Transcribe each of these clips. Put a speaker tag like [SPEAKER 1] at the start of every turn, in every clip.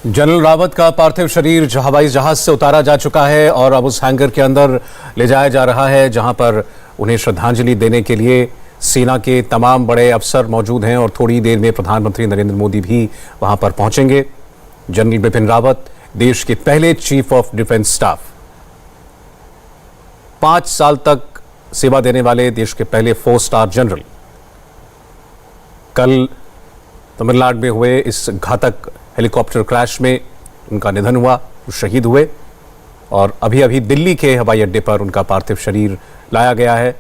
[SPEAKER 1] General Rawat का पार्थिव शरीर हवाई जहाज से उतारा जा चुका है और अब उस हैंगर के अंदर ले जाया जा रहा है, जहां पर उन्हें श्रद्धांजलि देने के लिए सेना के तमाम बड़े अफसर मौजूद हैं और थोड़ी देर में प्रधानमंत्री नरेंद्र मोदी भी वहां पर पहुंचेंगे। जनरल बिपिन रावत देश के पहले चीफ ऑफ डिफेंस स्टाफ, 5 साल तक सेवा देने वाले देश के पहले 4 स्टार जनरल, कल तमिलनाडु में हुए इस घातक हेलीकॉप्टर क्रैश में उनका निधन हुआ, वो शहीद हुए और अभी अभी दिल्ली के हवाई अड्डे पर उनका पार्थिव शरीर लाया गया है।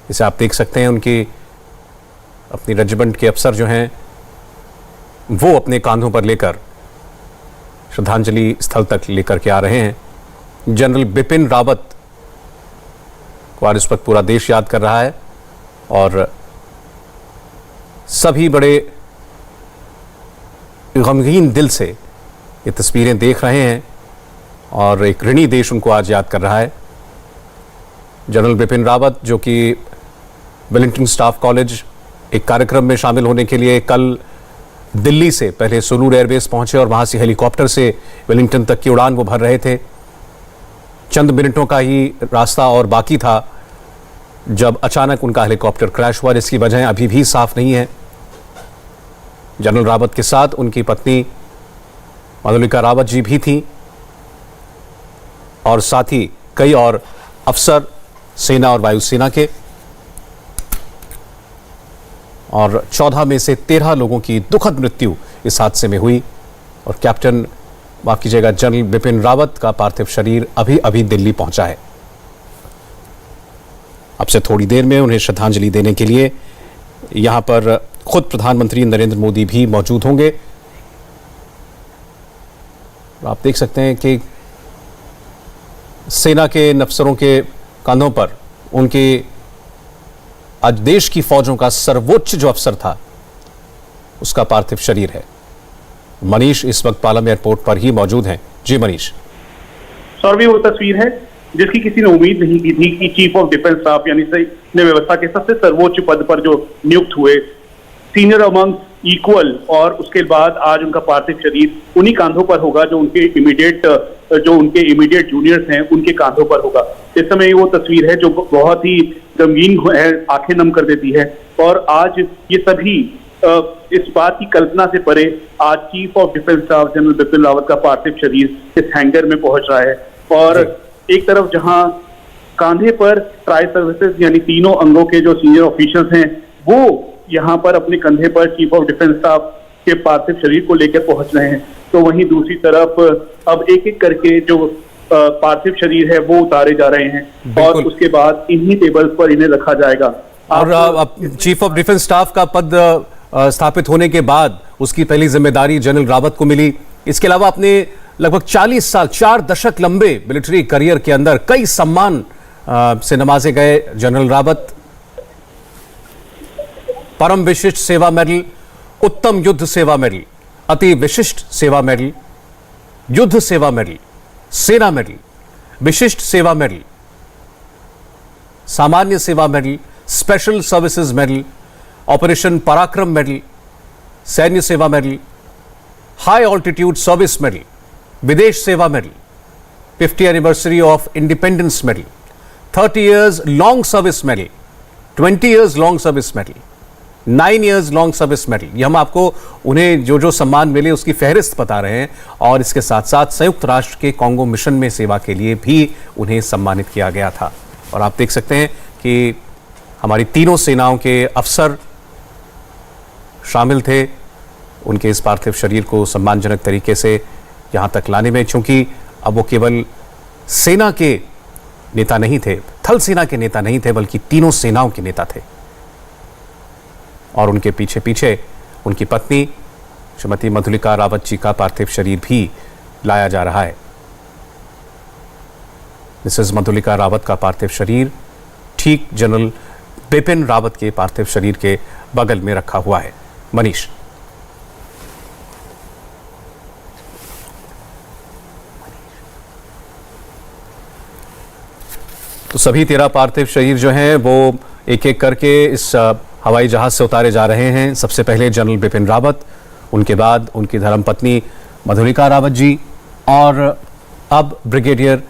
[SPEAKER 1] इसे आप देख सकते हैं, उनकी अपनी रेजिमेंट के अफसर जो हैं वो अपने कांधों पर लेकर श्रद्धांजलि स्थल तक लेकर के आ रहे हैं। जनरल बिपिन रावत को आज इस वक्त पूरा देश याद कर रहा है और सभी बड़े गमगीन दिल से ये तस्वीरें देख रहे हैं और एक ऋणी देश उनको आज याद कर रहा है। जनरल बिपिन रावत जो कि वेलिंगटन स्टाफ कॉलेज एक कार्यक्रम में शामिल होने के लिए कल दिल्ली से पहले सूलूर एयरबेस पहुंचे और वहां से हेलीकॉप्टर से वेलिंगटन तक की उड़ान वो भर रहे थे। चंद मिनटों का ही रास्ता और बाकी था जब अचानक उनका हेलीकॉप्टर क्रैश हुआ, जिसकी वजह अभी भी साफ नहीं है। जनरल रावत के साथ उनकी पत्नी मधुलिका रावत जी भी थी और साथ ही कई और अफसर सेना और वायुसेना के, और 14 में से 13 लोगों की दुखद मृत्यु इस हादसे में हुई और कैप्टन, माफ कीजिएगा, जनरल बिपिन रावत का पार्थिव शरीर अभी अभी दिल्ली पहुंचा है। अब से थोड़ी देर में उन्हें श्रद्धांजलि देने के लिए यहां पर खुद प्रधानमंत्री नरेंद्र मोदी भी मौजूद होंगे। आप देख सकते हैं कि सेना के अफसरों के कंधों पर उनके आज देश की फौजों का सर्वोच्च जो अफसर था उसका पार्थिव शरीर है। मनीष इस वक्त पालम एयरपोर्ट पर ही मौजूद हैं। जी मनीष।
[SPEAKER 2] सौरभी, वो तस्वीर है जिसकी किसी ने उम्मीद नहीं की थी कि चीफ ऑफ डिफेंस स्टाफ यानी सैन्य व्यवस्था के सबसे सर्वोच्च पद पर जो नियुक्त हुए, सीनियर अमंग इक्वल, और उसके बाद आज उनका पार्थिव शरीर उन्हीं कांधों पर होगा जो उनके इमीडिएट जूनियर्स हैं उनके कांधों पर होगा। इस समय वो तस्वीर है जो बहुत ही गमगीन है, आंखें नम कर देती है। और आज ये सभी इस बात की कल्पना से परे आज chief of defence staff general Bipin Rawat का पार्थिव शरीर इस हैंगर में पहुंच रहा है। और एक तरफ जहां कांधे पर ट्राई सर्विसेज यानी तीनों अंगों के जो सीनियर ऑफिसर्स हैं वो यहाँ पर अपने कंधे पर चीफ ऑफ डिफेंस स्टाफ के पार्थिव शरीर को लेकर पहुंच रहे हैं, तो वहीं दूसरी तरफ अब एक एक करके जो पार्थिव शरीर है वो उतारे जा रहे हैं और उसके बाद इन्हीं टेबल्स पर इन्हें रखा जाएगा।
[SPEAKER 1] और चीफ ऑफ डिफेंस स्टाफ का पद स्थापित होने के बाद उसकी पहली जिम्मेदारी जनरल रावत को मिली। इसके अलावा अपने लगभग 40 साल 4 दशक लंबे मिलिट्री करियर के अंदर कई सम्मान से नवाजे गए जनरल रावत। परम विशिष्ट सेवा मेडल, उत्तम युद्ध सेवा मेडल, अति विशिष्ट सेवा मेडल, युद्ध सेवा मेडल, सेना मेडल, विशिष्ट सेवा मेडल, सामान्य सेवा medal, special services medal, operation पराक्रम मेडल, सैन्य सेवा medal, high altitude service medal, विदेश सेवा medal, 50 anniversary of independence medal, 30 years long service medal, 20 years long service medal, 9 years long service medal. ये हम आपको उन्हें जो जो सम्मान मिले उसकी फहरिस्त बता रहे हैं और इसके साथ साथ संयुक्त राष्ट्र के कांगो मिशन में सेवा के लिए भी उन्हें सम्मानित किया गया था। और आप देख सकते हैं कि हमारी तीनों सेनाओं के अफसर शामिल थे उनके इस पार्थिव शरीर को सम्मानजनक तरीके से यहाँ तक लाने में, चूंकि अब वो केवल सेना के नेता नहीं थे, थल सेना के नेता नहीं थे, बल्कि तीनों सेनाओं के नेता थे। और उनके पीछे पीछे उनकी पत्नी श्रीमती मधुलिका रावत जी का पार्थिव शरीर भी लाया जा रहा है। मिसेस मधुलिका रावत का पार्थिव शरीर ठीक जनरल बिपिन रावत के पार्थिव शरीर के बगल में रखा हुआ है। मनीष। तो सभी 13 पार्थिव शरीर जो हैं वो एक एक करके इस हवाई जहाज से उतारे जा रहे हैं। सबसे पहले जनरल बिपिन रावत, उनके बाद उनकी धर्मपत्नी मधुलिका रावत जी और अब ब्रिगेडियर